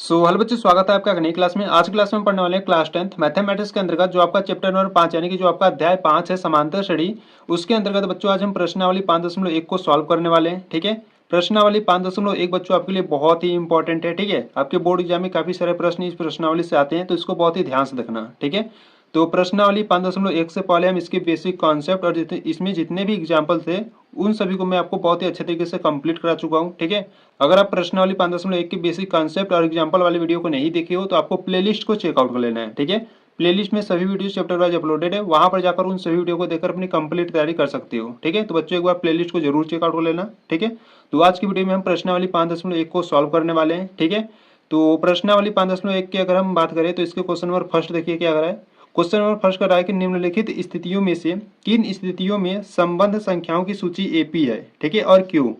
Hello बच्चों, स्वागत है आपका नई क्लास में। आज की क्लास में पढ़ने वाले हैं क्लास 10th मैथमेटिक्स के अंतर्गत जो आपका चैप्टर नंबर 5 यानी कि जो आपका अध्याय 5 है समांतर श्रेणी, उसके अंतर्गत बच्चों आज हम प्रश्नावली 5.1 को सॉल्व करने वाले हैं। ठीक है, प्रश्नावली 5.1 बच्चों आपके लिए बहुत ही इंपॉर्टेंट है। ठीक है, आपके बोर्ड एग्जाम में काफी सारे प्रश्न इस प्रश्नावली से आते हैं, तो इसको बहुत ही ध्यान से देखना। ठीक है, तो प्रश्नावली 5.1 से पहले हम इसके बेसिक कॉन्सेप्ट और इसमें जितने भी एग्जाम्पल थे उन सभी को मैं आपको बहुत ही अच्छे तरीके से कंप्लीट करा चुका हूँ। ठीक है, अगर आप प्रश्नावली 5.1 के बेसिक कॉन्सेप्ट और एग्जाम्पल वाली वीडियो को नहीं देखे हो तो आपको प्लेलिस्ट को चेकआउट कर लेना है। ठीक है, प्लेलिस्ट में सभी वीडियो चैप्टर वाइज अपलोडेड है, वहां पर जाकर उन सभी वीडियो को देखकर अपनी कंप्लीट तैयारी कर सकते हो। ठीक है, तो बच्चों एक बार प्लेलिस्ट को जरूर चेकआउट कर लेना। ठीक है, तो आज की वीडियो में हम प्रश्नावली 5.1 को सॉल्व करने वाले हैं। ठीक है, तो प्रश्नावली 5.1 की अगर हम बात करें तो इसके क्वेश्चन नंबर फर्स्ट देखिए क्या कर रहा है। क्वेश्चन नंबर फर्स्ट कर रहा है कि निम्नलिखित स्थितियों में से किन स्थितियों में संबंध संख्याओं की सूची एपी है। ठीक है, और क्यों।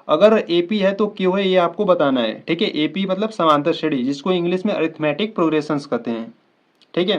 अगर एपी है तो क्यों है ये आपको बताना है। ठीक है, एपी मतलब समांतर श्रेणी, जिसको इंग्लिश में अरिथमेटिक प्रोग्रेशंस कहते हैं। ठीक है,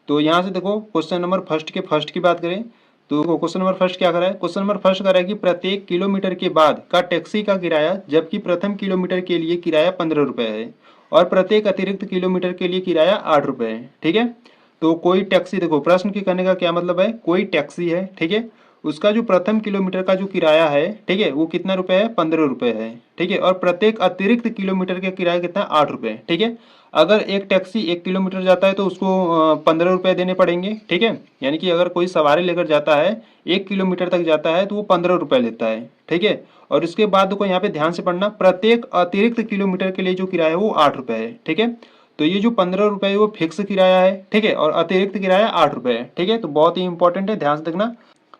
तो यहाँ से देखो क्वेश्चन नंबर फर्स्ट की बात करें तो क्वेश्चन नंबर फर्स्ट क्या कर रहा है। क्वेश्चन नंबर फर्स्ट कर रहा है कि प्रत्येक किलोमीटर के बाद का टैक्सी का किराया, जबकि प्रथम किलोमीटर के लिए किराया 15 रुपये है और प्रत्येक अतिरिक्त किलोमीटर के लिए किराया 8 रुपये है। ठीक है, तो कोई टैक्सी, देखो प्रश्न के कहने का क्या मतलब है, कोई टैक्सी है। ठीक है, उसका जो प्रथम किलोमीटर का जो किराया है, ठीक है, वो कितना रुपए है, 15 रुपये है। ठीक है, और प्रत्येक अतिरिक्त किलोमीटर का किराया कितना, 8 रुपये। ठीक है, अगर एक टैक्सी 1 किलोमीटर जाता है तो उसको 15 रुपये देने पड़ेंगे। ठीक है, यानी कि अगर कोई सवारी लेकर जाता है 1 किलोमीटर तक जाता है तो वो 15 रुपये लेता है। ठीक है, और उसके बाद को यहाँ पे ध्यान से पढ़ना, प्रत्येक अतिरिक्त किलोमीटर के लिए जो किराया है वो 8 रुपये है। ठीक है, तो ये जो 15 रुपये वो फिक्स किराया है। ठीक है, और अतिरिक्त किराया 8 रुपये है। ठीक है, तो बहुत ही इंपॉर्टेंट है, ध्यान से देखना।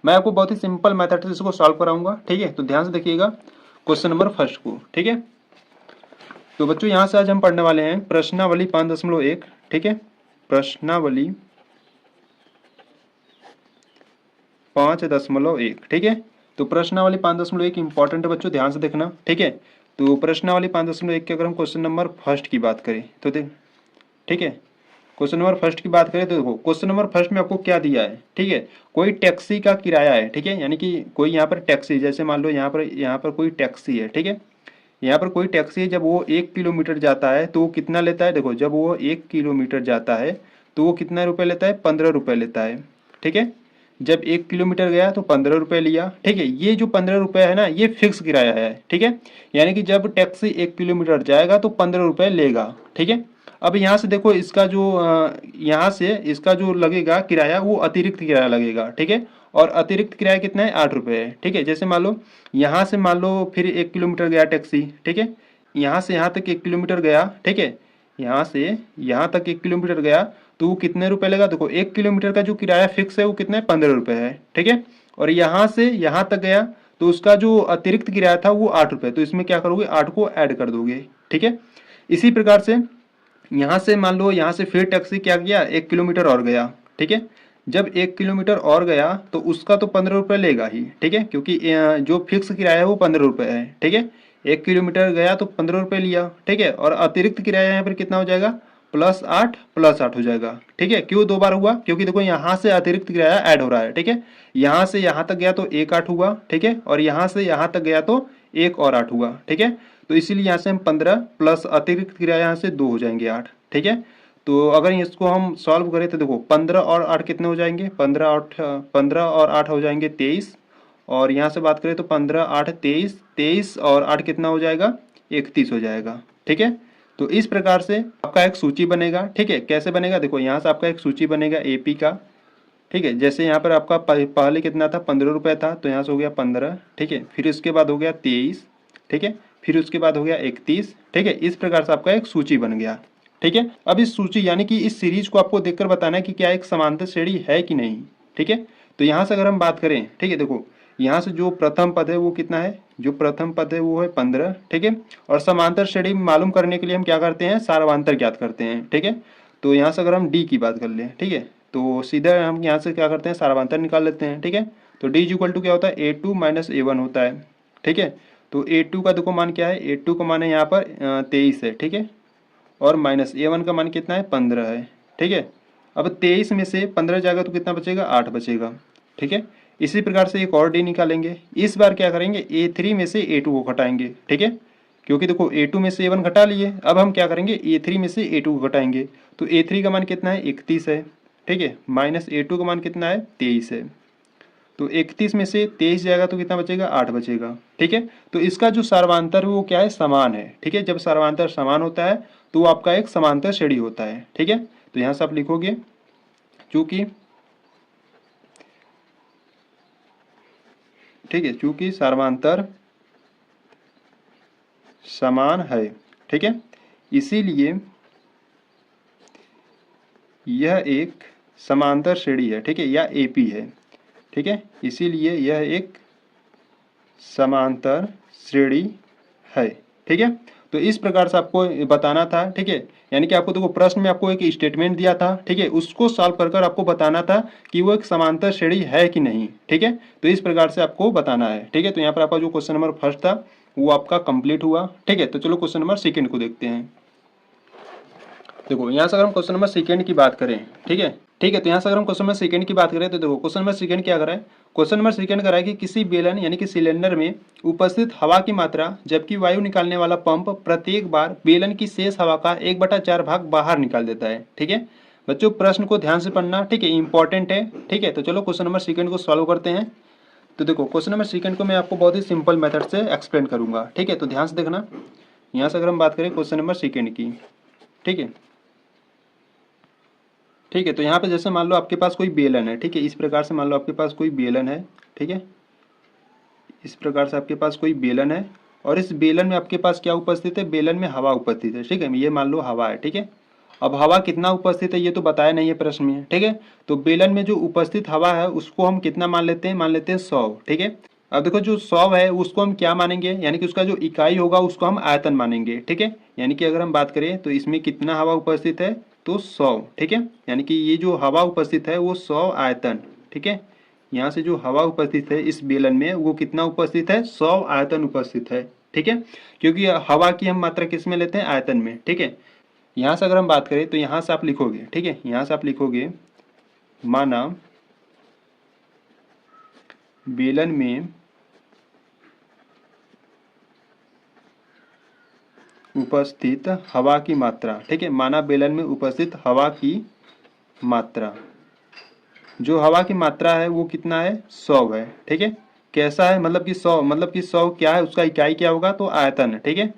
मैं आपको बहुत ही सिंपल मेथड से इसको सॉल्व कराऊंगा। ठीक है, तो ध्यान से देखिएगा क्वेश्चन नंबर फर्स्ट को। ठीक है, तो बच्चों यहाँ से आज हम पढ़ने वाले हैं प्रश्नावली 5.1। ठीक है, प्रश्नावली 5.1। ठीक है, तो प्रश्नावली 5.1 इंपॉर्टेंट है बच्चों, ध्यान से देखना। ठीक है, तो प्रश्नावली 5.1 के अगर हम क्वेश्चन नंबर फर्स्ट की बात करें तो देख, ठीक है, क्वेश्चन नंबर फर्स्ट की बात करें तो देखो क्वेश्चन नंबर फर्स्ट में आपको क्या दिया है। ठीक है, कोई टैक्सी का किराया है। ठीक है, यानी कि कोई यहाँ पर टैक्सी, जैसे मान लो यहाँ पर कोई टैक्सी है। ठीक है, यहाँ पर कोई टैक्सी है, जब वो 1 किलोमीटर जाता है तो वो कितना लेता है, देखो जब वो 1 किलोमीटर जाता है तो वो कितना रुपये लेता है, 15 रुपये लेता है। ठीक है, जब 1 किलोमीटर गया तो 15 रुपये लिया। ठीक है, ये जो 15 रुपये है ना, ये फिक्स किराया है। ठीक है, यानी कि जब टैक्सी 1 किलोमीटर जाएगा तो 15 रुपये लेगा। ठीक है, अब यहाँ से देखो इसका जो यहाँ से इसका जो लगेगा किराया वो अतिरिक्त किराया लगेगा। ठीक है, और अतिरिक्त किराया कितना है, 8 रुपये है। ठीक है, जैसे मान लो यहाँ से मान लो फिर 1 किलोमीटर गया टैक्सी। ठीक है, यहाँ से यहाँ तक 1 किलोमीटर गया। ठीक है, यहाँ से यहाँ तक 1 किलोमीटर गया तो वो कितने रुपए लेगा, देखो 1 किलोमीटर का जो किराया फिक्स है वो कितना है, 15 रुपये है। ठीक है, और यहाँ से यहाँ तक गया तो उसका जो अतिरिक्त किराया था वो 8 रुपये, तो इसमें क्या करोगे, 8 को ऐड कर दोगे। ठीक है, इसी प्रकार से यहाँ से मान लो यहाँ से फिर टैक्सी क्या किया, 1 किलोमीटर और गया। ठीक है, जब 1 किलोमीटर और गया तो उसका तो 15 रुपये लेगा ही। ठीक है, क्योंकि जो फिक्स किराया है वो 15 रुपये है। ठीक है, 1 किलोमीटर गया तो 15 रुपये लिया। ठीक है, और अतिरिक्त किराया यहाँ पर कितना हो जाएगा, +8 हो जाएगा। ठीक है, क्यों 2 बार हुआ, क्योंकि देखो यहाँ से अतिरिक्त किराया ऐड हो रहा है। ठीक है, यहाँ से यहाँ तक गया तो 1 8 हुआ। ठीक है, और यहाँ से यहाँ तक गया तो 1 और 8 हुआ। ठीक है, तो इसीलिए यहाँ से हम 15 प्लस अतिरिक्त किराया यहाँ से 2 हो जाएंगे 8। ठीक है, तो अगर इसको हम सॉल्व करें तो देखो 15 और 8 कितने हो जाएंगे, 15 और 8 हो जाएंगे 23। और यहाँ से बात करें तो 15 8 23, 23 और 8 कितना हो जाएगा, 31 हो जाएगा। ठीक है, तो इस प्रकार से आपका एक सूची बनेगा। ठीक है, कैसे बनेगा, देखो यहाँ से आपका एक सूची बनेगा एपी का। ठीक है, जैसे यहाँ पर आपका पहले कितना था, 15 रुपये था, तो यहाँ से हो गया 15। ठीक है, फिर उसके बाद हो गया 23। ठीक है, फिर उसके बाद हो गया 31। ठीक है, इस प्रकार से आपका एक सूची बन गया। ठीक है, अब इस सूची यानी कि इस सीरीज को आपको देखकर बताना है कि क्या एक समांतर श्रेणी है कि नहीं। ठीक है, तो यहाँ से अगर हम बात करें, ठीक है, देखो यहाँ से जो प्रथम पद है वो कितना है, जो प्रथम पद है वो है 15। ठीक है, और समांतर श्रेणी मालूम करने के लिए हम क्या करते हैं, सारावांतर ज्ञात करते हैं। ठीक है, तो यहाँ से अगर हम डी की बात कर लें, ठीक है, तो सीधा हम यहाँ से क्या करते हैं, सारावांतर निकाल लेते हैं। ठीक है, तो डी इज इक्वल टू क्या होता है, A2 - A1 होता है। ठीक है, तो A2 का देखो मान क्या है, A2 का मान है यहाँ पर 23 है। ठीक है, और माइनस A1 का मान कितना है, 15 है। ठीक है, अब 23 में से 15 जाएगा तो कितना बचेगा, 8 बचेगा। ठीक है, इसी प्रकार से एक और डी निकालेंगे। इस बार क्या करेंगे, A3 में से A2 को घटाएंगे। ठीक है, क्योंकि देखो A2 में से A1 घटा लिए, अब हम क्या करेंगे A3 में से A2 को घटाएंगे, तो A3 का मान कितना है 31 है, ठीक है, माइनस A2 का मान कितना है 23 है, तो 31 में से 23 जाएगा तो कितना बचेगा 8 बचेगा, ठीक है। तो इसका जो सर्वांतर है वो क्या है समान है, ठीक है, जब सर्वांतर समान होता है तो वो आपका एक समांतर श्रेणी होता है, ठीक है। तो यहाँ से आप लिखोगे चूंकि, ठीक है, चूंकि सर्वांतर समान है, ठीक है, इसीलिए यह एक समांतर श्रेणी है, ठीक है, या एपी है, ठीक है, इसीलिए यह एक समांतर श्रेणी है, ठीक है। तो इस प्रकार से आपको बताना था, ठीक है, यानी कि आपको देखो प्रश्न में आपको एक स्टेटमेंट दिया था, ठीक है, उसको सॉल्व कर कर आपको बताना था कि वो एक समांतर श्रेणी है कि नहीं, ठीक है। तो इस प्रकार से आपको बताना है, ठीक है। तो यहाँ पर आपका जो क्वेश्चन नंबर फर्स्ट था वो आपका कंप्लीट हुआ, ठीक है। तो चलो क्वेश्चन नंबर सेकंड को देखते हैं। देखो यहाँ से अगर हम क्वेश्चन नंबर सेकंड की बात करें, ठीक है, ठीक है, तो यहाँ से अगर हम क्वेश्चन नंबर सेकंड की बात करें तो देखो क्वेश्चन नंबर सेकंड क्या करा है, क्वेश्चन नंबर सेकंड करा है कि किसी बेलन यानी कि सिलेंडर में उपस्थित हवा की मात्रा जबकि वायु निकालने वाला पंप प्रत्येक बार बेलन की शेष हवा का 1/4 भाग बाहर निकाल देता है, ठीक है। बच्चों प्रश्न को ध्यान से पढ़ना, ठीक है, इंपॉर्टेंट है, ठीक है। तो चलो क्वेश्चन नंबर सेकंड को सॉल्व करते हैं। तो देखो क्वेश्चन नंबर सेकंड को मैं आपको बहुत ही सिंपल मेथड से एक्सप्लेन करूंगा, ठीक है। तो ध्यान से देखना, यहाँ से अगर हम बात करें क्वेश्चन नंबर सेकंड की, ठीक है, ठीक है, तो यहाँ पे जैसे मान लो आपके पास कोई बेलन है, ठीक है, इस प्रकार से मान लो आपके पास कोई बेलन है, ठीक है, इस प्रकार से आपके पास कोई बेलन है और इस बेलन में आपके पास क्या उपस्थित है, बेलन में हवा उपस्थित है, ठीक है, ये मान लो हवा है, ठीक है। अब हवा कितना उपस्थित है ये तो बताया नहीं है प्रश्न में, ठीक है। तो बेलन में जो उपस्थित हवा है उसको हम कितना मान लेते हैं, मान लेते हैं 100, ठीक है। अब देखो जो 100 है उसको हम क्या मानेंगे, यानी कि उसका जो इकाई होगा उसको हम आयतन मानेंगे, ठीक है। यानी कि अगर हम बात करें तो इसमें कितना हवा उपस्थित है, तो 100, ठीक है, यानी कि ये जो हवा उपस्थित है वो 100 आयतन, ठीक है। यहाँ से जो हवा उपस्थित है इस बेलन में वो कितना उपस्थित है, 100 आयतन उपस्थित है, ठीक है, क्योंकि हवा की हम मात्रा किस में लेते हैं, आयतन में, ठीक है। यहाँ से अगर हम बात करें तो यहाँ से आप लिखोगे, ठीक है, यहाँ से आप लिखोगे माना बेलन में उपस्थित हवा की मात्रा, ठीक है, माना बेलन में उपस्थित हवा की मात्रा, जो हवा की मात्रा है वो कितना है 100 है, ठीक है। कैसा है, मतलब कि 100, मतलब कि 100 क्या है, उसका इकाई क्या होगा, तो आयतन है, ठीक है,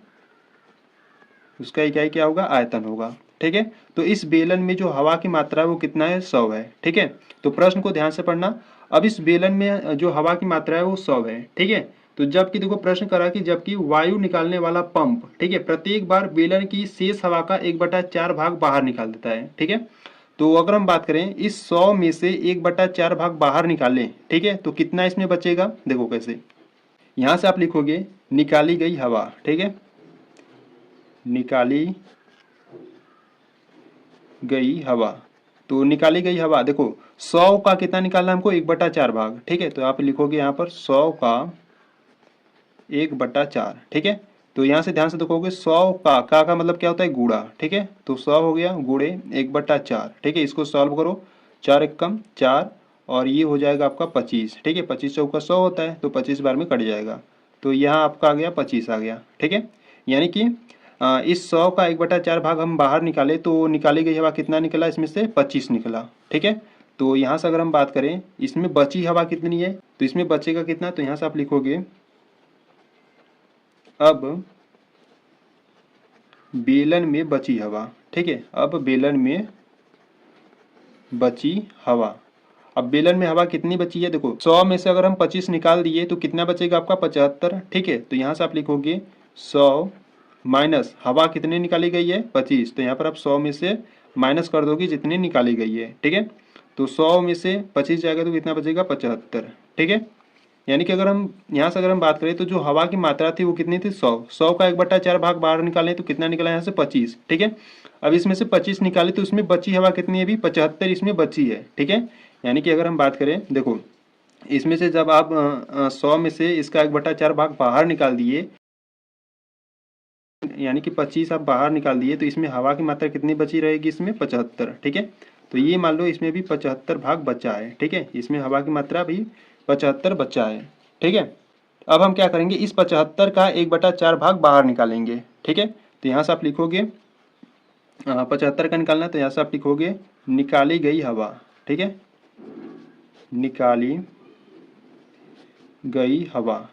उसका इकाई क्या होगा, आयतन होगा, ठीक है। तो इस बेलन में जो हवा की मात्रा है वो कितना है 100 है, ठीक है। तो प्रश्न को ध्यान से पढ़ना, अब इस बेलन में जो हवा की मात्रा है वो 100 है, ठीक है। तो जबकि देखो प्रश्न करा कि जबकि वायु निकालने वाला पंप, ठीक है, प्रत्येक बार बेलन की शेष हवा का 1/4 भाग बाहर निकाल देता है, ठीक है। तो अगर हम बात करें इस 100 में से 1/4 भाग बाहर निकालें, ठीक है, तो कितना इसमें बचेगा, देखो कैसे, यहाँ से आप लिखोगे निकाली गई हवा, ठीक है, निकाली गई हवा, तो निकाली गई हवा देखो 100 का कितना निकालना है हमको, 1/4 भाग, ठीक है। तो आप लिखोगे यहाँ पर 100 का 1/4, ठीक है। तो यहाँ से ध्यान से देखोगे 100 का मतलब क्या होता है, गुणा, ठीक है। तो 100 हो गया गुणे 1/4, ठीक है, इसको सॉल्व करो, 4 एकम 4 और ये हो जाएगा आपका 25, ठीक है, 25 चौका 100 होता है तो 25 बार में कट जाएगा, तो यहाँ आपका आ गया 25 आ गया, ठीक है। यानी कि इस 100 का 1/4 भाग हम बाहर निकाले तो निकाली गई हवा कितना निकला, इसमें से 25 निकला, ठीक है। तो यहाँ से अगर हम बात करें इसमें बची हवा कितनी है, तो इसमें बचेगा कितना, तो यहाँ से आप लिखोगे अब बेलन में बची हवा, ठीक है, अब बेलन में बची हवा, अब बेलन में हवा कितनी बची है, देखो 100 में से अगर हम 25 निकाल दिए तो कितना बचेगा आपका 75, ठीक है। तो यहाँ से आप लिखोगे 100 माइनस हवा कितनी निकाली गई है 25, तो यहाँ पर आप 100 में से माइनस कर दोगे जितनी निकाली गई है, ठीक है। तो 100 में से 25 जाएगा तो कितना बचेगा 75, ठीक है। यानी कि अगर हम यहाँ से अगर हम बात करें तो जो हवा की मात्रा थी वो कितनी थी 100 का 1/4 भाग बाहर निकालें तो कितना निकला यहाँ से 25, ठीक है। अब इसमें से 25 निकाले तो इसमें बची हवा कितनी है, अभी 75 इसमें बची है, ठीक है। यानी कि अगर हम बात करें देखो इसमें से जब आप 100 में से इसका 1/4 भाग बाहर निकाल दिए, यानी कि 25 आप बाहर निकाल दिए तो इसमें हवा की मात्रा कितनी बची रहेगी, इसमें 75, ठीक है। तो ये मान लो इसमें भी 75 भाग बचा है, ठीक है, इसमें हवा की मात्रा भी 75 बचा है, ठीक है। अब हम क्या करेंगे, इस 75 का 1/4 भाग बाहर निकालेंगे। ठीक है, तो यहाँ से आप लिखोगे 75 का निकालना है, तो यहाँ से आप लिखोगे निकाली गई हवा। ठीक है, निकाली गई हवा,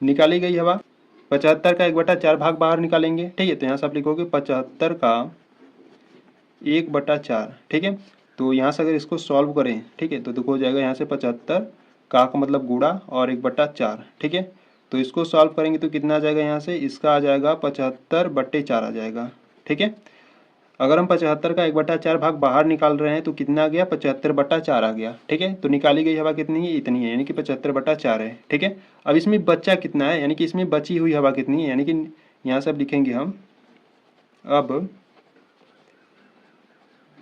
निकाली गई हवा 75 का 1/4 भाग बाहर निकालेंगे। ठीक है, तो यहाँ से आप लिखोगे 75 का 1/4। ठीक है, तो यहाँ से अगर इसको सॉल्व करें, ठीक है, तो देखो हो जाएगा यहाँ से 75 का मतलब गुणा और 1/4। ठीक है, तो इसको सॉल्व करेंगे तो कितना आ जाएगा, यहाँ से इसका आ जाएगा 75/4 आ जाएगा। ठीक है, अगर हम 75 का 1/4 भाग बाहर निकाल रहे हैं तो कितना आ गया, 75/4 आ गया। ठीक है, तो निकाली गई हवा कितनी है, इतनी है, यानी कि 75/4 है। ठीक है, अब इसमें बचा कितना है, यानी कि इसमें बची हुई हवा कितनी है, यानी कि यहाँ से अब लिखेंगे हम अब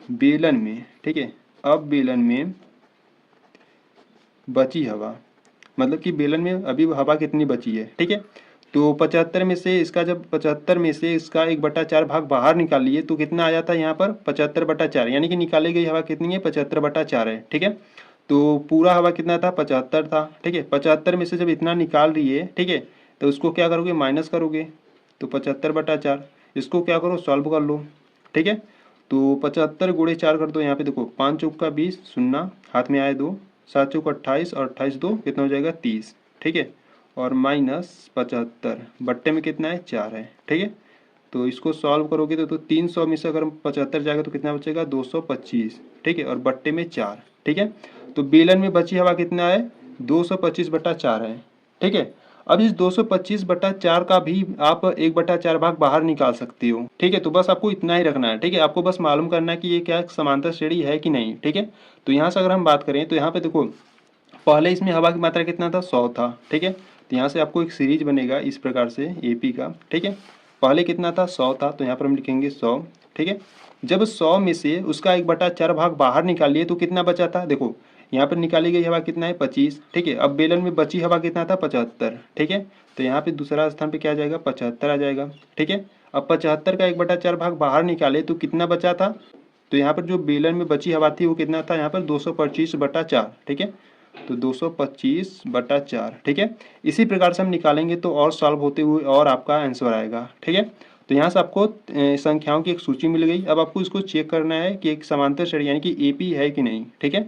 बेलन में। ठीक है, अब बेलन में बची हवा, मतलब कि बेलन में अभी हवा कितनी बची है। ठीक है, तो 75 में से इसका, जब 75 में से इसका 1/4 भाग बाहर निकाल लिए तो कितना आ जाता है यहाँ पर 75/4, यानी कि निकाली गई हवा कितनी है 75/4 है। ठीक है, तो पूरा हवा कितना था 75 था। ठीक है, 75 में से जब इतना निकाल रही है, ठीक है, तो उसको क्या करोगे, माइनस करोगे, तो 75/4, इसको क्या करो, सॉल्व कर लो। ठीक है, तो 75 गुणे 4 कर दो, यहाँ पे देखो 5 चौक का 20, शून्य हाथ में आए 2, 7 चौक 28 और 28 2 कितना हो जाएगा 30। ठीक है, और माइनस 75 बट्टे में कितना है 4 है। ठीक है, तो इसको सॉल्व करोगे तो 300 में से अगर 75 जाएगा तो कितना बचेगा 225। ठीक है, और बट्टे में 4। ठीक है, तो बेलन में बची हवा कितना है 225/4 है। ठीक है, अब इस 225/4 का भी आप 1/4 भाग बाहर निकाल सकते हो। ठीक है, तो बस आपको इतना ही रखना है। ठीक है, आपको बस मालूम करना है कि ये क्या समांतर श्रेणी है कि नहीं। ठीक है, तो यहाँ से अगर हम बात करें तो यहाँ पे देखो पहले इसमें हवा की मात्रा कितना था 100 था। ठीक है, तो यहाँ से आपको एक सीरीज बनेगा इस प्रकार से एपी का। ठीक है, पहले कितना था 100 था, तो यहाँ पर हम लिखेंगे 100। ठीक है, जब 100 में से उसका 1/4 भाग बाहर निकालिए तो कितना बचा था, देखो यहाँ पर निकाली गई हवा कितना है 25। ठीक है, अब बेलन में बची हवा कितना था 75। ठीक है, तो यहाँ पे दूसरा स्थान पे क्या आ जाएगा 75 आ जाएगा। ठीक है, अब 75 का 1/4 भाग बाहर निकाले तो कितना बचा था, तो यहाँ पर जो बेलन में बची हवा थी वो कितना था यहाँ पर 225/4। ठीक है, तो 225/4। ठीक है, इसी प्रकार से हम निकालेंगे तो और सॉल्व होते हुए और आपका आंसर आएगा। ठीक है, तो यहाँ से आपको संख्याओं की एक सूची मिल गई। अब आपको इसको चेक करना है कि एक समांतर श्रेणी यानी कि एपी है कि नहीं। ठीक है,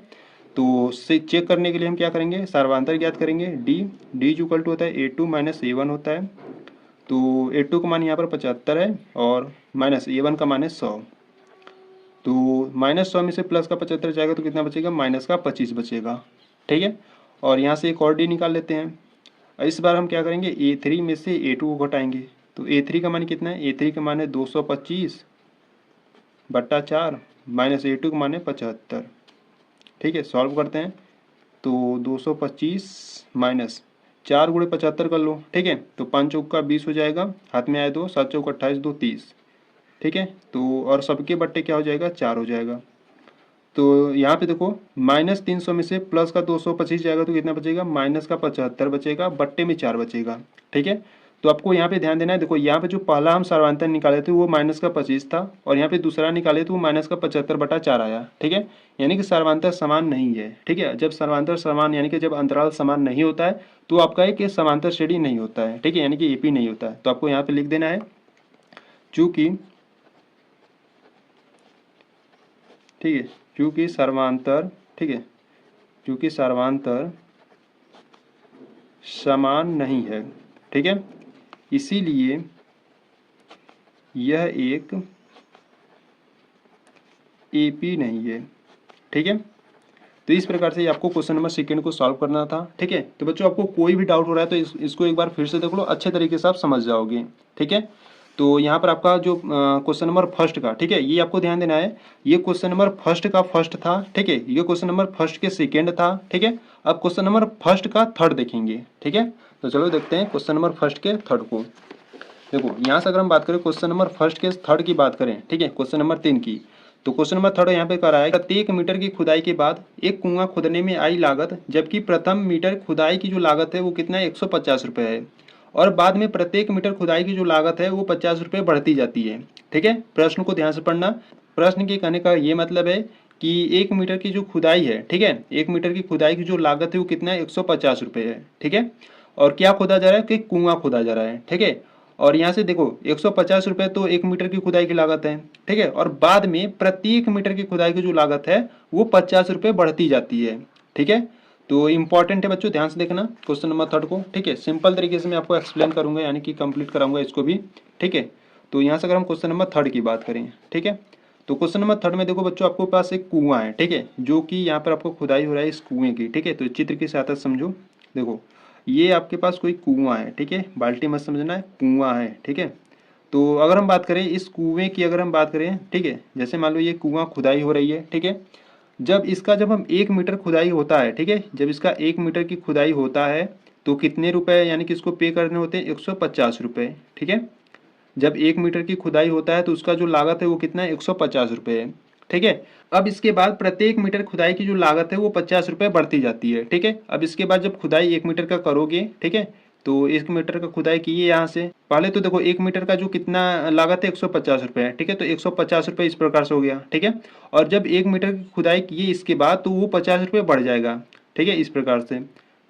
तो से चेक करने के लिए हम क्या करेंगे, सर्वांतर ज्ञात करेंगे। डी इक्वल टू होता है A2 - A1 होता है। तो A2 का मान यहाँ पर 75 है और माइनस A1 का मान है 100। तो -100 में से प्लस का 75 जाएगा तो कितना बचेगा, माइनस का 25 बचेगा। ठीक है, और यहाँ से एक और डी निकाल लेते हैं। इस बार हम क्या करेंगे, A3 में से A2 को घटाएंगे। तो A3 का मान कितना है, A3 का मान है 225/4 माइनस A2 का मान है 75। ठीक है, सॉल्व करते हैं तो 225 माइनस 4 गुणे 75 कर लो। ठीक है, तो 5 चौक का 20 हो जाएगा, हाथ में आए 2, 7 चौक 28 2 30। ठीक है, तो और सबके बट्टे क्या हो जाएगा 4 हो जाएगा। तो यहाँ पे देखो -300 में से प्लस का 225 जाएगा तो कितना बचेगा, माइनस का 75 बचेगा, बट्टे में 4 बचेगा। ठीक है, तो आपको यहाँ पे ध्यान देना है। देखो यहाँ पे जो पहला हम सर्वांतर निकाले थे वो माइनस का 25 था और यहाँ पे दूसरा निकाले तो वो माइनस का 75/4 आया। ठीक है, यानी कि सर्वांतर समान नहीं है। ठीक है, जब सर्वांतर समान यानी कि जब अंतराल समान नहीं होता है तो आपका एक समांतर श्रेणी नहीं होता है। ठीक है, यानी कि एपी नहीं होता है। तो आपको यहाँ पे लिख देना है चूँकि, ठीक है, चूँकि सर्वांतर, ठीक है, चूँकि सर्वांतर समान नहीं है, ठीक है, इसीलिए यह एक एपी नहीं है। ठीक है, तो इस प्रकार से आपको क्वेश्चन नंबर सेकंड को सॉल्व करना था। ठीक है, तो बच्चों आपको कोई भी डाउट हो रहा है तो इसको एक बार फिर से देख लो, अच्छे तरीके से आप समझ जाओगे। ठीक है, तो यहाँ पर आपका जो क्वेश्चन नंबर फर्स्ट का, ठीक है, ये आपको ध्यान देना है। ये क्वेश्चन नंबर फर्स्ट का फर्स्ट था। ठीक है, ये क्वेश्चन नंबर फर्स्ट के सेकेंड था। ठीक है, अब क्वेश्चन नंबर फर्स्ट का थर्ड देखेंगे। ठीक है, तो चलो देखते हैं क्वेश्चन नंबर फर्स्ट के थर्ड को। देखो यहाँ से अगर हम बात करें क्वेश्चन नंबर फर्स्ट के थर्ड की बात करें, ठीक है, क्वेश्चन नंबर 3 की, तो क्वेश्चन नंबर थर्ड यहाँ पे करा है, प्रत्येक मीटर की खुदाई के बाद एक कुआं खोदने में आई लागत, जबकि प्रथम मीटर खुदाई की जो लागत है वो कितना है 150 रुपये है, और बाद में प्रत्येक मीटर खुदाई की जो लागत है वो 50 रुपये बढ़ती जाती है। ठीक है, प्रश्न को ध्यान से पढ़ना। प्रश्न के कहने का ये मतलब है कि 1 मीटर की जो खुदाई है, ठीक है, 1 मीटर की खुदाई की जो लागत है वो कितना है 150 रुपये है। ठीक है, और क्या खोदा जा रहा है कि कुआं खोदा जा रहा है, ठीक है। और यहाँ से देखो 150 रुपये तो 1 मीटर की खुदाई की लागत है, ठीक है। और बाद में प्रत्येक मीटर की खुदाई की जो लागत है वो 50 रुपये बढ़ती जाती है, ठीक है। तो इंपॉर्टेंट है बच्चों, ध्यान से देखना क्वेश्चन नंबर 3 को, ठीक है। सिंपल तरीके से मैं आपको एक्सप्लेन करूंगा, यानी कि कंप्लीट कराऊंगा इसको भी, ठीक है। तो यहाँ से अगर हम क्वेश्चन नंबर 3 की बात करें, ठीक है, तो क्वेश्चन नंबर 3 में देखो बच्चों, आपको पास एक कुआं है, ठीक है, जो कि यहाँ पर आपको खुदाई हो रहा है इस कुएं की, ठीक है। तो चित्र की सहायता से समझो, देखो ये आपके पास कोई कुआं है, ठीक है, बाल्टी मत समझना है, कुआं है, ठीक है। तो अगर हम बात करें इस कुएं की, अगर हम बात करें, ठीक है, जैसे मान लो ये कुआं खुदाई हो रही है, ठीक है। जब हम 1 मीटर खुदाई होता है, ठीक है, जब इसका 1 मीटर की खुदाई होता है तो कितने रुपए यानी कि इसको पे करने होते हैं, 150 रुपये, ठीक है। जब 1 मीटर की खुदाई होता है तो उसका जो लागत है वो कितना है, 150 रुपये है, ठीक है। अब इसके बाद प्रत्येक मीटर खुदाई की जो लागत है वो 50 रुपये बढ़ती जाती है, ठीक है। अब इसके बाद जब खुदाई 1 मीटर का करोगे, ठीक है, तो 1 मीटर का खुदाई कीजिए यहाँ से, पहले तो देखो 1 मीटर का जो कितना लागत है 150 रुपये है, ठीक है। तो 150 रुपये इस प्रकार से हो गया, ठीक है। और जब 1 मीटर की खुदाई किए इसके बाद तो वो 50 रुपये बढ़ जाएगा, ठीक है, इस प्रकार से,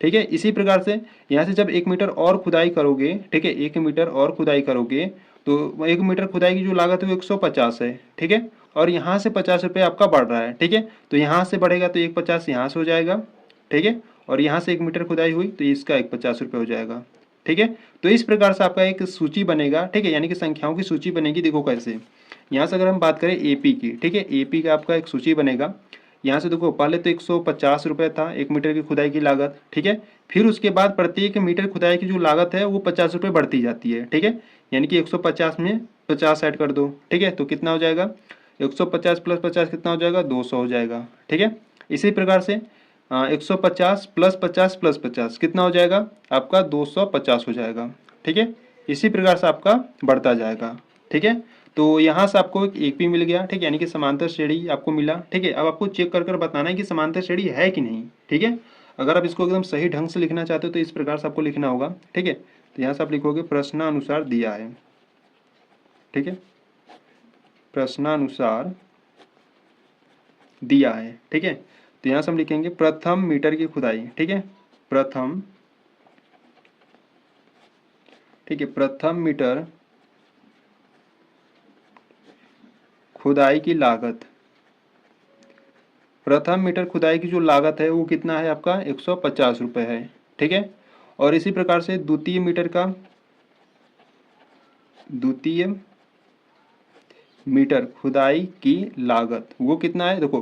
ठीक है। इसी प्रकार से यहाँ से जब 1 मीटर और खुदाई करोगे, ठीक है, 1 मीटर और खुदाई करोगे तो 1 मीटर खुदाई की जो लागत है वो 150 है, ठीक है। और यहाँ से 50 रुपये आपका बढ़ रहा है, ठीक है। तो यहाँ से बढ़ेगा तो 150 यहाँ से हो जाएगा, ठीक है। और यहाँ से 1 मीटर खुदाई हुई तो इसका 150 रुपये हो जाएगा, ठीक है। तो इस प्रकार से आपका एक सूची बनेगा, ठीक है, यानी कि संख्याओं की सूची बनेगी। देखो कैसे, यहाँ से अगर हम बात करें एपी की, ठीक है, एपी का आपका एक सूची बनेगा। यहाँ से देखो पहले तो 150 रुपये था 1 मीटर की खुदाई की लागत, ठीक है। फिर उसके बाद प्रत्येक मीटर खुदाई की जो लागत है वो 50 रुपये बढ़ती जाती है, ठीक है। यानी कि 150 में 50 ऐड कर दो, ठीक है, तो कितना हो जाएगा, 150 प्लस 50 कितना हो जाएगा, 200 हो जाएगा, ठीक है। इसी प्रकार से 150 प्लस 50 प्लस 50 कितना हो जाएगा आपका, 250 हो जाएगा, ठीक है। इसी प्रकार से आपका बढ़ता जाएगा, ठीक है। तो यहाँ से आपको एक एपी मिल गया, ठीक है, यानी कि समांतर श्रेणी आपको मिला, ठीक है। अब आपको चेक कर कर बताना है कि समांतर श्रेणी है कि नहीं, ठीक है। अगर आप इसको एकदम सही ढंग से लिखना चाहते हो तो इस प्रकार से आपको लिखना होगा, ठीक है। तो यहाँ से आप लिखोगे प्रश्नानुसार दिया है, ठीक है, प्रश्नानुसार दिया है, ठीक है। तो यहाँ से हम लिखेंगे प्रथम मीटर की खुदाई, ठीक है, प्रथम, ठीक है, प्रथम मीटर खुदाई की लागत, प्रथम मीटर खुदाई की जो लागत है वो कितना है आपका, 150 रुपये है, ठीक है। और इसी प्रकार से द्वितीय मीटर का, द्वितीय मीटर खुदाई की लागत वो कितना है, देखो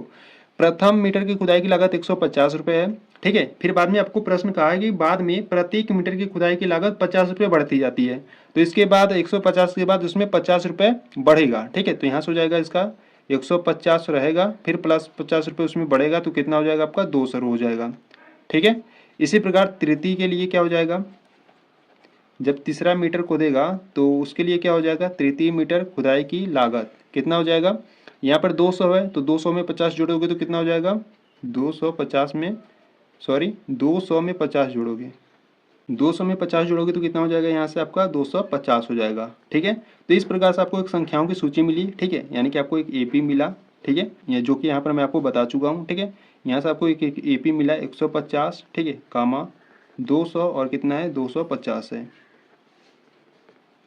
प्रथम मीटर की खुदाई की लागत 150 रुपये है, ठीक है। फिर बाद में आपको प्रश्न कहा है कि बाद में प्रत्येक मीटर की खुदाई की लागत 50 रुपये बढ़ती जाती है, तो इसके बाद 150 के बाद उसमें 50 रुपये बढ़ेगा, ठीक है। तो यहाँ से हो जाएगा इसका 150 रहेगा, फिर प्लस 50 रुपये उसमें बढ़ेगा तो कितना हो जाएगा आपका, 200 हो जाएगा, ठीक है। इसी प्रकार तृतीय के लिए क्या हो जाएगा, जब तीसरा मीटर खोदेगा तो उसके लिए क्या हो जाएगा, तृतीय मीटर खुदाई की लागत कितना हो जाएगा, यहाँ पर 200 है तो 200 में 50 जोड़ोगे तो कितना हो जाएगा, 250 में, सॉरी 200 में 50 जोड़ोगे, 200 में 50 जोड़ोगे तो कितना हो जाएगा, यहाँ से आपका 250 हो जाएगा, ठीक है। तो इस प्रकार से आपको एक संख्याओं की सूची मिली, ठीक है, यानी कि आपको एक एपी मिला, ठीक है, ये जो कि यहाँ पर मैं आपको बता चुका हूँ, ठीक है। यहाँ से आपको एक एपी मिला 150, ठीक है, कामा 200 और कितना है 250 है,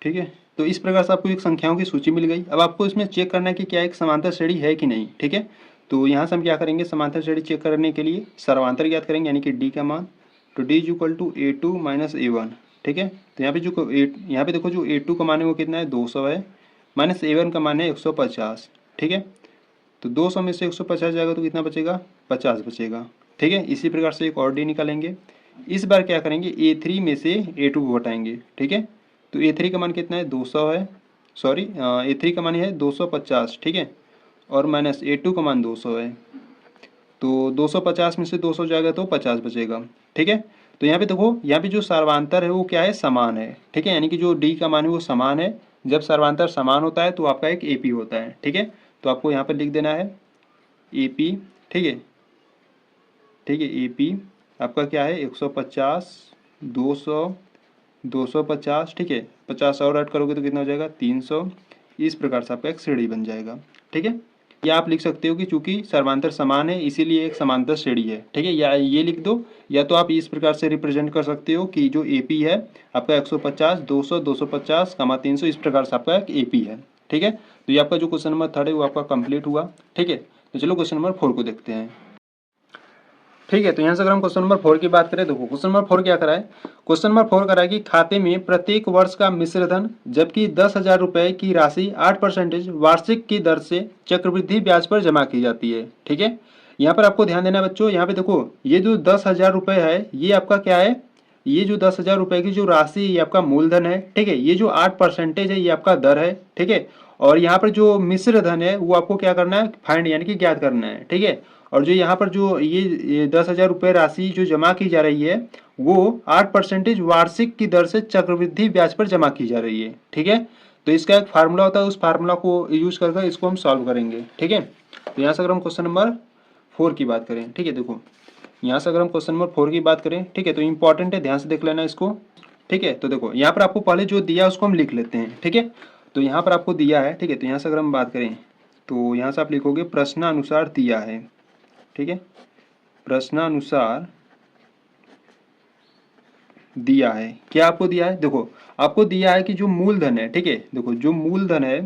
ठीक है। तो इस प्रकार से आपको एक संख्याओं की सूची मिल गई। अब आपको इसमें चेक करना है कि क्या एक समांतर श्रेणी है कि नहीं, ठीक है। तो यहाँ से हम क्या करेंगे, समांतर श्रेणी चेक करने के लिए सर्वांतर ज्ञात करेंगे, यानी कि डी का मान, तो D is equal to A2 minus A1, ठीक है। तो यहाँ पे यहाँ पे देखो जो A2 का मान है वो कितना है, 200 है, माइनस A1 का मान है 150, ठीक है। तो 200 में से 150 जाएगा तो कितना बचेगा, 50 बचेगा, ठीक है। इसी प्रकार से एक और डी निकालेंगे। इस बार क्या करेंगे, A3 में से A2 को घटाएंगे, ठीक है। तो A3 का मान कितना है, 200 है, सॉरी A3 का मान है 250, ठीक है, और माइनस A2 का मान 200 है, तो 250 में से 200 जाएगा तो 50 बचेगा, ठीक है। तो यहाँ पे देखो, यहाँ पे जो सर्वांतर है वो क्या है, समान है, ठीक है, यानी कि जो डी का मान है वो समान है। जब सर्वांतर समान होता है तो आपका एक एपी होता है, ठीक है। तो आपको यहाँ पर लिख देना है एपी, ठीक है, ठीक है, एपी आपका क्या है 150, 200, 250, ठीक है, 50 और ऐड करोगे तो कितना हो जाएगा 300। इस प्रकार से आपका एक श्रेणी बन जाएगा, ठीक है। या आप लिख सकते हो कि चूंकि समांतर समान है इसीलिए एक समांतर श्रेणी है, ठीक है, या ये लिख दो, या तो आप इस प्रकार से रिप्रेजेंट कर सकते हो कि जो एपी है आपका 150, 200, 250, 300 इस प्रकार से आपका एक एपी है, ठीक है। तो ये आपका जो क्वेश्चन नंबर 3 है वो आपका कंप्लीट हुआ, ठीक है। तो चलो क्वेश्चन नंबर 4 को देखते हैं, ठीक है। तो यहाँ से अगर हम क्वेश्चन नंबर 4 की बात करें, देखो क्वेश्चन नंबर 4 क्या करा है, क्वेश्चन नंबर 4 करा है कि खाते में प्रत्येक वर्ष का मिश्र धन जबकि 10,000 रुपए की राशि 8% वार्षिक की दर से चक्रवृद्धि ब्याज पर जमा की जाती है, ठीक है। यहाँ पर आपको ध्यान देना बच्चों, यहाँ पे देखो ये जो 10,000 रुपए है ये आपका क्या है, ये जो 10,000 रुपए की जो राशि ये आपका मूलधन है, ठीक है। ये जो 8% है ये आपका दर है, ठीक है। और यहाँ पर जो मिश्र धन है वो आपको क्या करना है, फाइंड यानी कि ज्ञात करना है, ठीक है। और जो यहाँ पर जो ये 10,000 रुपये राशि जो जमा की जा रही है वो 8% वार्षिक की दर से चक्रवृद्धि ब्याज पर जमा की जा रही है, ठीक है। तो इसका एक फार्मूला होता है, उस फार्मूला को यूज करके इसको हम सॉल्व करेंगे, ठीक है। तो यहाँ से अगर हम क्वेश्चन नंबर 4 की बात करें, ठीक है, देखो यहाँ से अगर हम क्वेश्चन नंबर 4 की बात करें, ठीक है, तो इंपॉर्टेंट है, ध्यान से देख लेना इसको, ठीक है। तो देखो यहाँ पर आपको पहले जो दिया उसको हम लिख लेते हैं, ठीक है। तो यहाँ पर आपको दिया है, ठीक है, तो यहाँ से अगर हम बात करें तो यहाँ से आप लिखोगे प्रश्नानुसार दिया है, ठीक है, प्रश्नानुसार दिया है। क्या आपको दिया है, देखो आपको दिया है कि जो मूलधन है, ठीक है, देखो जो मूलधन है,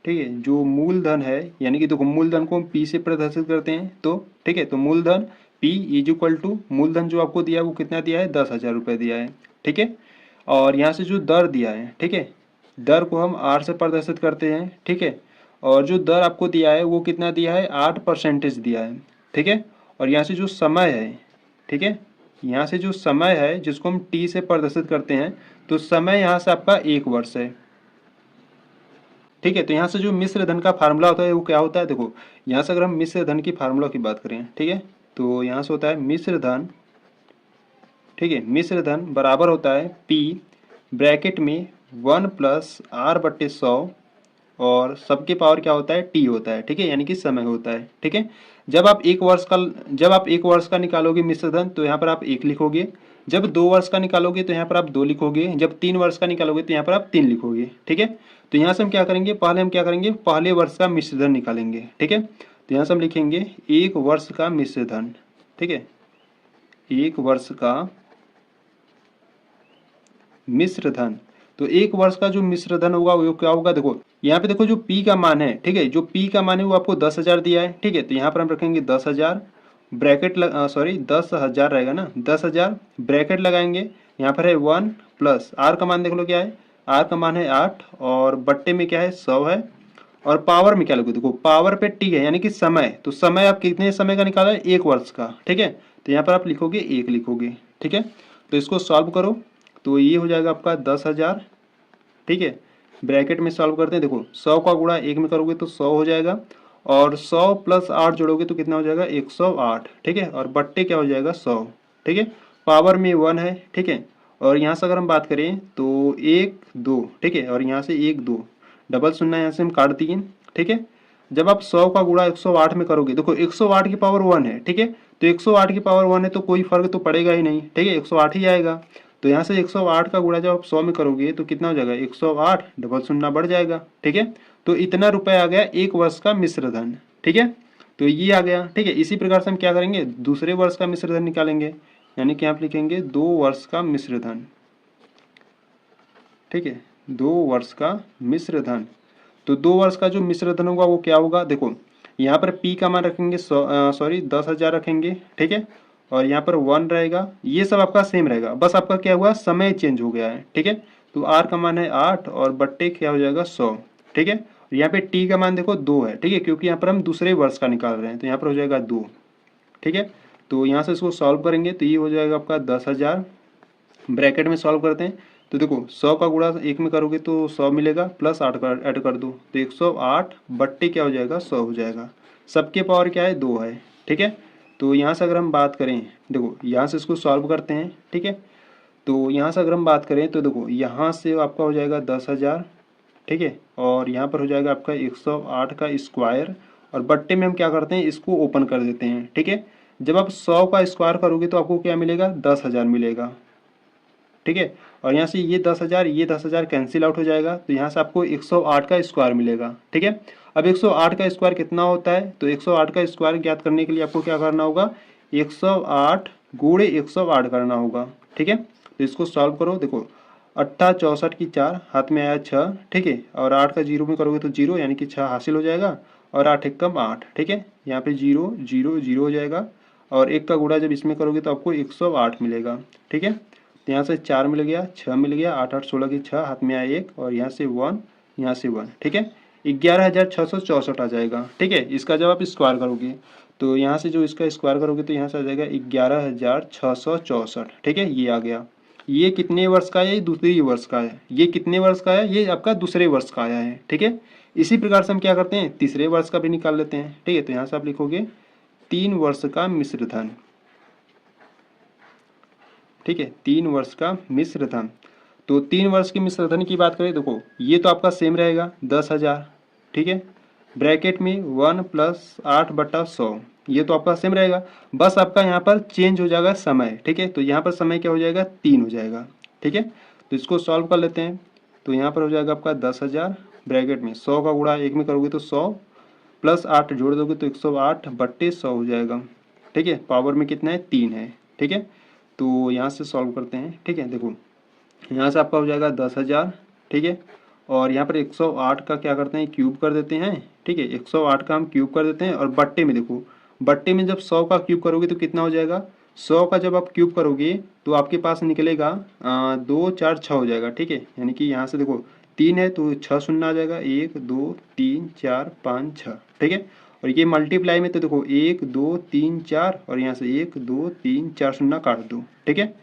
ठीक है, जो मूलधन है यानी कि देखो मूलधन को हम पी से प्रदर्शित करते हैं, तो ठीक है, तो मूलधन पी इज इक्वल टू मूलधन जो आपको दिया है वो कितना दिया है, 10,000 रुपये दिया है, ठीक है। और यहाँ से जो दर दिया है, ठीक है, दर को हम आर से प्रदर्शित करते हैं, ठीक है। और जो दर आपको दिया है वो कितना दिया है, 8% दिया है, ठीक है। और यहाँ से जो समय है, ठीक है, यहाँ से जो समय है जिसको हम टी से प्रदर्शित करते हैं, तो समय यहाँ से आपका 1 वर्ष है, ठीक है। तो यहाँ से जो मिश्र धन का फार्मूला होता है वो क्या होता है, देखो यहाँ से अगर हम मिश्र धन की फार्मूला की बात करें, ठीक है, तो यहाँ से होता है मिश्र धन, ठीक है, मिश्र धन बराबर होता है पी ब्रैकेट में 1+r/100 और सबके पावर क्या होता है, टी होता है, ठीक है, यानी कि समय होता है, ठीक है। जब आप एक वर्ष का निकालोगे मिश्र धन तो यहाँ पर आप 1 लिखोगे, जब 2 वर्ष का निकालोगे तो यहाँ पर आप 2 लिखोगे, जब 3 वर्ष का निकालोगे तो यहाँ पर आप 3 लिखोगे, ठीक है। तो यहाँ से हम क्या करेंगे, पहले वर्ष का मिश्र धन निकालेंगे, ठीक है। तो यहाँ से हम लिखेंगे 1 वर्ष का मिश्र धन, ठीक है, 1 वर्ष का मिश्र धन। तो 1 वर्ष का जो मिश्र धन होगा वो क्या होगा, देखो यहाँ पे देखो जो P का मान है, ठीक है, जो P का मान है वो आपको 10,000 दिया है, ठीक है। तो यहाँ पर हम रखेंगे 10,000 ब्रैकेट 10,000 रहेगा ना, 10,000 ब्रैकेट लगाएंगे, यहाँ पर है 1 प्लस आर का मान देख लो क्या है, आर का मान है 8 और बट्टे में क्या है 100 है, और पावर में क्या लोगे, देखो पावर पे टी है यानी कि समय, तो समय आप कितने समय का निकाला है, 1 वर्ष का, ठीक है। तो यहाँ पर आप लिखोगे 1 लिखोगे, ठीक है। तो इसको सॉल्व करो तो ये हो जाएगा आपका 10,000, ठीक है, ब्रैकेट में सॉल्व करते हैं, देखो 100 का गुणा 1 में करोगे तो 100 हो जाएगा, और 100 प्लस 8 जोड़ोगे तो कितना हो जाएगा 108, ठीक है, और बट्टे क्या हो जाएगा 100, ठीक है, पावर में 1 है, ठीक है। और यहाँ से अगर हम बात करें तो 1 2, ठीक है, और यहाँ से 1 2 डबल शून्य यहाँ से हम काट दिए, ठीक है। जब आप 100 का गुणा 108 में करोगे, देखो 108 की पावर 1 है, ठीक है, तो 108 की पावर 1 है तो कोई फर्क तो पड़ेगा ही नहीं, ठीक है, 108 ही आएगा। तो यहाँ से 108 का गुणा जब आप 100 में करोगे तो कितना हो जाएगा 108 डबल शून्य बढ़ जाएगा, ठीक है। तो इतना रुपए आ गया 1 वर्ष का मिश्र धन, ठीक है। तो ये आ गया, ठीक है। इसी प्रकार से हम क्या करेंगे, दूसरे वर्ष का मिश्र धन निकालेंगे, यानी कि आप लिखेंगे 2 वर्ष का मिश्र धन, ठीक है, 2 वर्ष का मिश्र धन। तो 2 वर्ष का जो मिश्र धन होगा वो क्या होगा, देखो यहाँ पर P का मान रखेंगे 10,000 रखेंगे, ठीक है, और यहाँ पर 1 रहेगा, ये सब आपका सेम रहेगा, बस आपका क्या हुआ समय चेंज हो गया है, ठीक है। तो R का मान है 8 और बट्टे क्या हो जाएगा 100, ठीक है। और यहाँ पे T का मान देखो 2 है, ठीक है, क्योंकि यहाँ पर हम दूसरे वर्ष का निकाल रहे हैं तो यहाँ पर हो जाएगा 2, ठीक है। तो यहाँ से इसको सॉल्व करेंगे तो ये हो जाएगा आपका 10,000, ब्रैकेट में सॉल्व करते हैं तो देखो 100 का गुणा 1 में करोगे तो 100 मिलेगा, प्लस 8 का ऐड कर दो तो 108 बट्टे क्या हो जाएगा 100 हो जाएगा, सबके पावर क्या है 2 है, ठीक है। तो यहाँ से अगर हम बात करें, देखो यहाँ से इसको सॉल्व करते हैं, ठीक है। तो यहाँ से अगर हम बात करें तो देखो यहाँ से आपका हो जाएगा 10,000, ठीक है, और यहाँ पर हो जाएगा आपका 108 का स्क्वायर, और बट्टे में हम क्या करते हैं इसको ओपन कर देते हैं, ठीक है। जब आप 100 का स्क्वायर करोगे तो आपको क्या मिलेगा 10,000 मिलेगा, ठीक है। और यहाँ से ये 10,000 कैंसिल आउट हो जाएगा तो यहाँ से आपको 108 का स्क्वायर मिलेगा, ठीक है। अब 108 का स्क्वायर कितना होता है, तो 108 का स्क्वायर ज्ञात करने के लिए आपको क्या करना होगा, 108 गुणे 108 करना होगा। ठीक है, तो इसको सॉल्व करो। देखो 8 64 की 4 हाथ में आया 6, ठीक है, और 8 का जीरो में करोगे तो जीरो, यानी कि 6 हासिल हो जाएगा, और 8 एक कम 8, ठीक है, यहाँ पे जीरो जीरो जीरो हो जाएगा, और एक का गुणा जब इसमें करोगे तो आपको 108 मिलेगा। ठीक है, तो यहाँ से 4 मिल गया, 6 मिल गया, 8 8 16 की 6 हाथ में आया 1, और यहाँ से 1, यहाँ से 1, ठीक है, 11,664 आ जाएगा। ठीक है, इसका जब आप स्क्वायर करोगे तो यहाँ से जो इसका स्क्वायर करोगे तो यहाँ से आ जाएगा 11,664। ठीक है, ये आ गया। ये कितने वर्ष का है, ये दूसरे वर्ष का है। ये कितने वर्ष का है, ये आपका दूसरे वर्ष का आया है। ठीक है, इसी प्रकार से हम क्या करते हैं, तीसरे वर्ष का भी निकाल लेते हैं। ठीक है, तो यहाँ से आप लिखोगे 3 वर्ष का मिश्र धन। ठीक है, 3 वर्ष का मिश्र धन। तो 3 वर्ष की मिश्र धन की बात करें, देखो ये तो आपका सेम रहेगा 10,000। ठीक है, ब्रैकेट में 1 + 8/100, ये तो आपका सेम रहेगा, बस आपका यहाँ पर चेंज हो जाएगा समय। ठीक है, तो यहाँ पर समय क्या हो जाएगा, 3 हो जाएगा। ठीक है, तो इसको सॉल्व कर लेते हैं। तो यहाँ पर हो जाएगा आपका 10,000, ब्रैकेट में 100 का गुणा 1 में करोगे तो 100, + 8 जोड़ दोगे तो 108/100 हो जाएगा। ठीक है, पावर में कितना है, 3 है। ठीक है, तो यहाँ से सॉल्व करते हैं। ठीक है, देखो यहाँ से आपका हो जाएगा 10,000। ठीक है, और यहाँ पर 108 का क्या करते हैं, क्यूब कर देते हैं। ठीक है, 108 का हम क्यूब कर देते हैं, और बट्टे में देखो, बट्टे में जब 100 का क्यूब करोगे तो कितना हो जाएगा, 100 का जब आप क्यूब करोगे तो आपके पास निकलेगा 2 4 6 हो जाएगा। ठीक है, यानी कि यहाँ से देखो 3 है तो 6 शून्य आ जाएगा, 1 2 3 4 5 6। ठीक है, और ये मल्टीप्लाई में तो देखो 1 2 3 4, और यहाँ से 1 2 3 4 शून्य काट दो। ठीक है,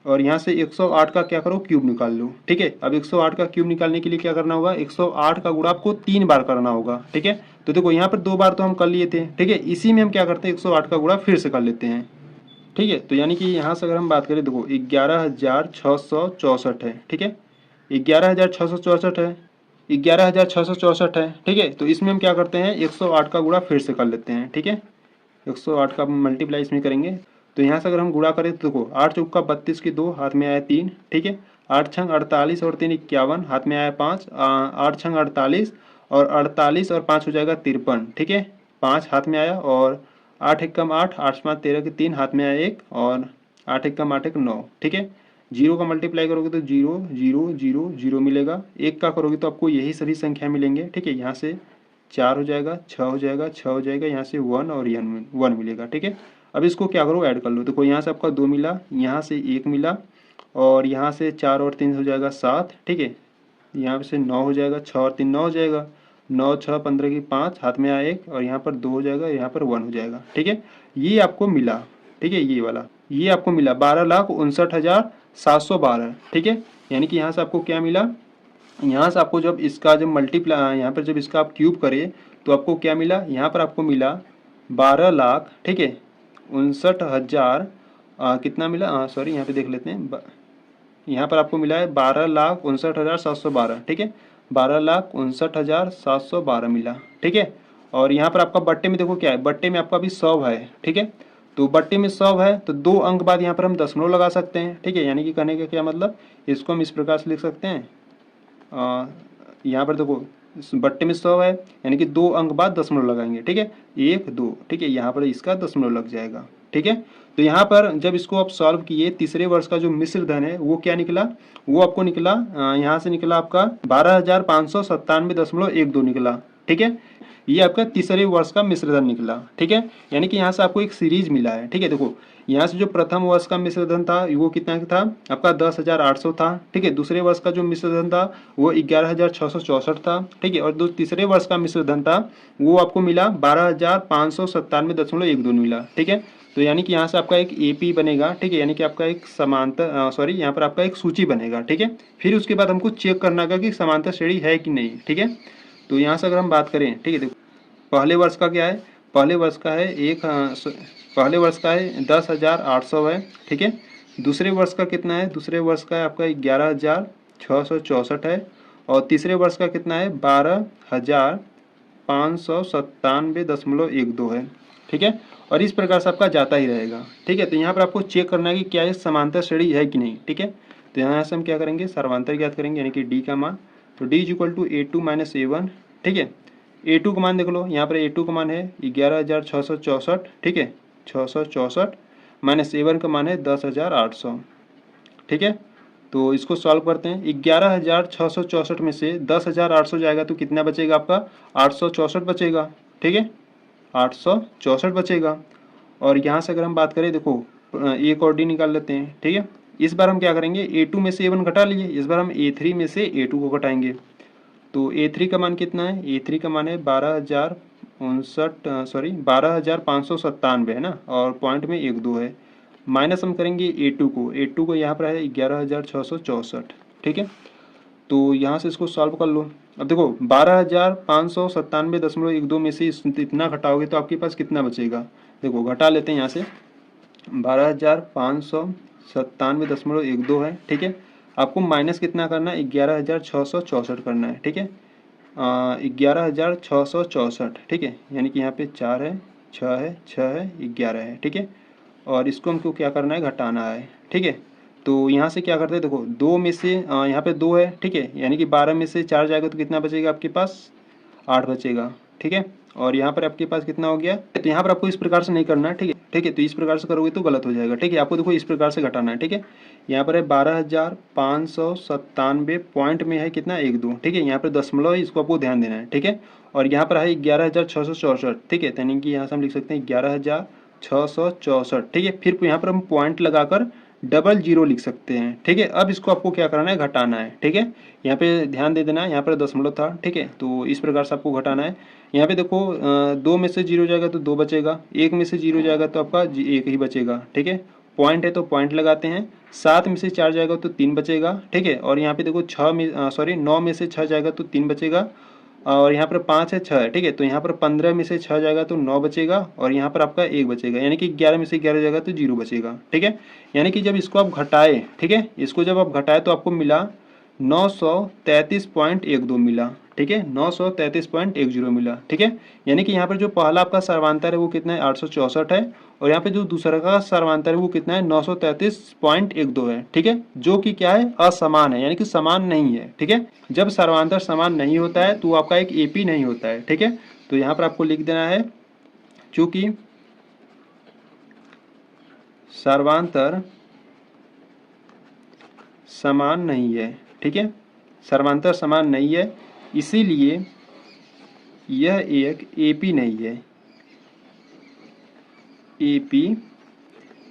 और यहाँ से 108 का क्या करो, क्यूब निकाल लो। ठीक है, अब 108 का क्यूब निकालने के लिए क्या करना होगा, 108 का गुणा आपको 3 बार करना होगा। ठीक है, तो देखो यहाँ पर 2 बार तो हम कर लिए थे। ठीक है, इसी में हम क्या करते हैं, 108 का गुणा फिर से कर लेते हैं। ठीक है, तो यानी कि यहाँ से अगर हम बात करें, देखो 11,664 है। ठीक है, 11,664 है, 11,664 है। ठीक है, तो इसमें हम क्या करते हैं, 108 का गुणा फिर से कर लेते हैं। ठीक है, 108 का मल्टीप्लाई इसमें करेंगे, तो यहाँ से अगर हम गुणा करें तो देखो 8 चौका 32 की 2 हाथ में आया 3। ठीक है, 8 छंग 48 और 3 51 हाथ में आया 5, 8 छंग 48 और 48 और 5 हो जाएगा 53। ठीक है, 5 हाथ में आया, और 8 एकम 8, 8 5 13 की 3 हाथ में आया 1, और 8 एकम 8 1 9। ठीक है, 0 का मल्टीप्लाई करोगे तो 0 0 0 0 मिलेगा, 1 का करोगे तो आपको यही सभी संख्या मिलेंगे। ठीक है, यहाँ से 4 हो जाएगा, 6 हो जाएगा, 6 हो जाएगा, यहाँ से 1 और 1 मिलेगा। ठीक है, अब इसको क्या करो, ऐड कर लो। देखो यहाँ से आपका 2 मिला, यहाँ से 1 मिला, और यहाँ से 4 और 3 हो जाएगा 7। ठीक है, यहाँ से 9 हो जाएगा, 6 और 3 9 हो जाएगा, 9 6 15 की 5 हाथ में आया 1, और यहाँ पर 2 हो जाएगा, यहाँ पर 1 हो जाएगा। ठीक है, ये आपको मिला। ठीक है, ये वाला ये आपको मिला 12,59,712। ठीक है, यानी कि यहाँ से आपको क्या मिला, यहाँ से आपको जब इसका जब मल्टीप्लाई, यहाँ पर जब इसका आप क्यूब करें तो आपको क्या मिला, यहाँ पर आपको मिला 12 लाख। ठीक है, 59,000 कितना मिला, सॉरी यहाँ पे देख लेते हैं, यहाँ पर आपको मिला है 12,59,712। ठीक है, 12,59,712 मिला। ठीक है, और यहाँ पर आपका बट्टे में देखो क्या है, बट्टे में आपका अभी 100 है। ठीक है, तो बट्टे में 100 है तो 2 अंक बाद यहाँ पर हम दशमलव लगा सकते हैं। ठीक है, यानी कि कहने का क्या मतलब, इसको हम इस प्रकार से लिख सकते हैं, यहाँ पर देखो बट्टे में 100 है, यानी कि 2 अंक बाद दशमलव लगाएंगे। ठीक है, 1 2, ठीक है, यहाँ पर इसका दशमलव लग जाएगा। ठीक है, तो यहाँ पर जब इसको आप सॉल्व किए, तीसरे वर्ष का जो मिश्र धन है वो क्या निकला, वो आपको निकला, यहाँ से निकला आपका 12,597.12 निकला। ठीक है, ये आपका तीसरे वर्ष का मिश्र धन निकला। ठीक है, यानी कि यहाँ से आपको एक सीरीज मिला है। ठीक है, देखो यहाँ से जो प्रथम वर्ष का मिश्र धन था वो कितना था, आपका 10,800 था। ठीक है, दूसरे वर्ष का जो मिश्र धन था वो 11,664 था। ठीक है, और जो तीसरे वर्ष का मिश्र धन था वो आपको मिला 12,597.12 मिला। ठीक है, तो यानी कि यहाँ से आपका एक एपी बनेगा। ठीक है, यानी कि आपका एक समांतर, सॉरी यहाँ पर आपका एक सूची बनेगा। ठीक है, फिर उसके बाद हमको चेक करना होगा कि समांतर श्रेणी है कि नहीं। ठीक है, तो यहाँ से अगर हम बात करें, ठीक है, देखो पहले वर्ष का क्या है, पहले वर्ष का है पहले वर्ष का है 10,800 है। ठीक है, दूसरे वर्ष का कितना है, दूसरे वर्ष का है आपका 11,664 है, और तीसरे वर्ष का कितना है 12,597.12 है। ठीक है, और इस प्रकार से आपका जाता ही रहेगा। ठीक है, तो यहाँ पर आपको चेक करना है कि क्या ये समांतर श्रेणी है कि नहीं। ठीक है, तो यहाँ से हम क्या करेंगे, सर्वांतर ज्ञात करेंगे, यानी कि डी का मान, तो डी = A2 - A1। ठीक है, A2 का मान देख लो, यहाँ पर A2 का मान है 11,664, ठीक है 664, माइनस A1 का मान है 10,800, ठीक है। तो इसको सॉल्व करते हैं। 11,664 में से 10,800 जाएगा तो कितना बचेगा आपका, 864 बचेगा, ठीक है 864 बचेगा। और यहाँ से अगर हम बात करें, देखो एक और डी निकाल लेते हैं, ठीक है। इस बार हम क्या करेंगे, A2 में से A1 घटा लिए, इस बार हम A3 में से A2 को घटाएंगे। तो A3 का मान कितना है, A3 का मान है 12,597 है ना, और पॉइंट में 1 2 है। माइनस हम करेंगे A2 को, A2 को यहाँ पर है 11,664, ठीक है। तो यहाँ से इसको सॉल्व कर लो। अब देखो 12,597.12 में से इतना घटाओगे तो आपके पास कितना बचेगा, देखो घटा लेते हैं यहाँ से। 12,597.12 है, ठीक है। आपको माइनस कितना करना है, 11,664 करना है, ठीक है 11,664, ठीक है। यानी कि यहाँ पे 4 है, 6 है, 6 है, 11 है, ठीक है। और इसको हमको क्या करना है, घटाना है, ठीक है। तो यहाँ से क्या करते हैं, देखो 2 में से यहाँ पे 2 है, ठीक है। यानी कि 12 में से 4 जाएगा तो कितना बचेगा आपके पास, 8 बचेगा, ठीक है। और यहाँ पर आपके पास कितना हो गया, तो यहाँ पर आपको इस प्रकार से नहीं करना है, ठीक है, ठीक है। तो इस प्रकार से करोगे तो गलत हो जाएगा, ठीक है। आपको देखो इस प्रकार से घटाना है, ठीक है। यहाँ पर है 12,597 पॉइंट में है कितना, 1 2, ठीक है। यहाँ पर दशमलव है, इसको आपको ध्यान देना है, ठीक है। और यहाँ पर है 11,664, ठीक है। यानी कि यहाँ से हम लिख सकते हैं 11,664, ठीक है। फिर यहाँ पर हम पॉइंट लगाकर डबल जीरो लिख सकते हैं, ठीक है। अब इसको आपको क्या करना है, घटाना है, ठीक है। यहाँ पे ध्यान दे देना है, यहाँ पर दशमलव था, ठीक है। तो इस प्रकार से आपको घटाना है। यहाँ पे देखो 2 में से 0 जाएगा तो 2 बचेगा, 1 में से 0 जाएगा तो आपका 1 ही बचेगा, ठीक है। पॉइंट है तो पॉइंट लगाते हैं। 7 में से 4 जाएगा तो 3 बचेगा, ठीक है। और यहाँ पे देखो 9 में से 6 जाएगा तो 3 बचेगा। और यहाँ पर 5 है, 6 है, ठीक है। तो यहाँ पर 15 में से 6 जाएगा तो 9 बचेगा। और यहाँ पर आपका 1 बचेगा, यानी कि 11 में से 11 जाएगा तो 0 बचेगा, ठीक है। यानी कि जब इसको आप घटाए, ठीक है, इसको जब आप घटाए तो आपको मिला 933.12 मिला, ठीक है 933.10 मिला, ठीक है। यानी कि यहाँ पर जो पहला आपका सर्वांतर है वो कितना है, 864 है। और यहाँ पे जो दूसरा का सर्वांतर है वो कितना है, 933.12 है, ठीक है। जो कि क्या है, असमान है, यानी कि समान नहीं है, ठीक है। जब सर्वांतर समान नहीं होता है तो आपका एक AP नहीं होता है, ठीक है। तो यहाँ पर आपको लिख देना है, चूंकि सर्वांतर समान नहीं है, ठीक है, सर्वांतर समान नहीं है, इसीलिए यह एक AP नहीं है, AP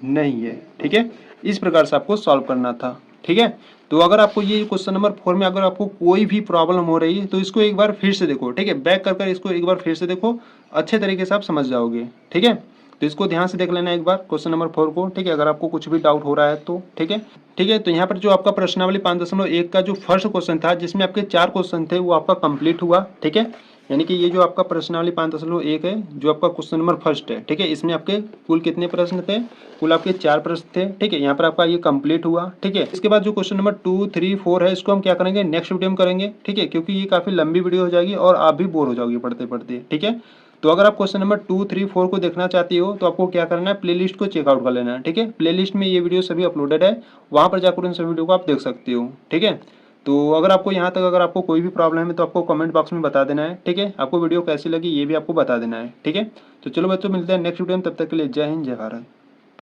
नहीं है, ठीक है। इस प्रकार से आपको सॉल्व करना था, ठीक है। तो अगर आपको ये क्वेश्चन नंबर 4 में अगर आपको कोई भी प्रॉब्लम हो रही है तो इसको एक बार फिर से देखो, ठीक है। बैक कर इसको एक बार फिर से देखो, अच्छे तरीके से आप समझ जाओगे, ठीक है। तो इसको ध्यान से देख लेना एक बार क्वेश्चन नंबर 4 को, ठीक है। अगर आपको कुछ भी डाउट हो रहा है तो ठीक है, ठीक है। तो यहाँ पर जो आपका प्रश्नावली 5.1 का जो फर्स्ट क्वेश्चन था, जिसमें आपके 4 क्वेश्चन थे, वो आपका कंप्लीट हुआ, ठीक है। यानी कि ये जो आपका प्रश्नावली 5.1 है, जो आपका क्वेश्चन नंबर फर्स्ट है, ठीक है। इसमें आपके कुल कितने प्रश्न थे, कुल आपके 4 प्रश्न थे, ठीक है। यहाँ पर आपका ये कंप्लीट हुआ, ठीक है। इसके बाद जो क्वेश्चन नंबर 2, 3, 4 है, इसको हम क्या करेंगे, नेक्स्ट वीडियो में करेंगे, ठीक है। क्योंकि ये काफी लंबी वीडियो हो जाएगी और आप भी बोर हो जाओगे पढ़ते पढ़ते, ठीक है। तो अगर आप क्वेश्चन नंबर 2, 3, 4 को देखना चाहती हो तो आपको क्या करना है, प्लेलिस्ट को चेकआउट कर लेना है, ठीक है। प्लेलिस्ट में ये वीडियो सभी अपलोडेड है, वहाँ पर जाकर उन सभी वीडियो को आप देख सकते हो, ठीक है। तो अगर आपको यहाँ तक अगर आपको कोई भी प्रॉब्लम है तो आपको कमेंट बॉक्स में बता देना है, ठीक है। आपको वीडियो कैसी लगी ये भी आपको बता देना है, ठीक है। तो चलो बच्चों, मिलते हैं नेक्स्ट वीडियो में, तब तक के लिए जय हिंद, जय भारत।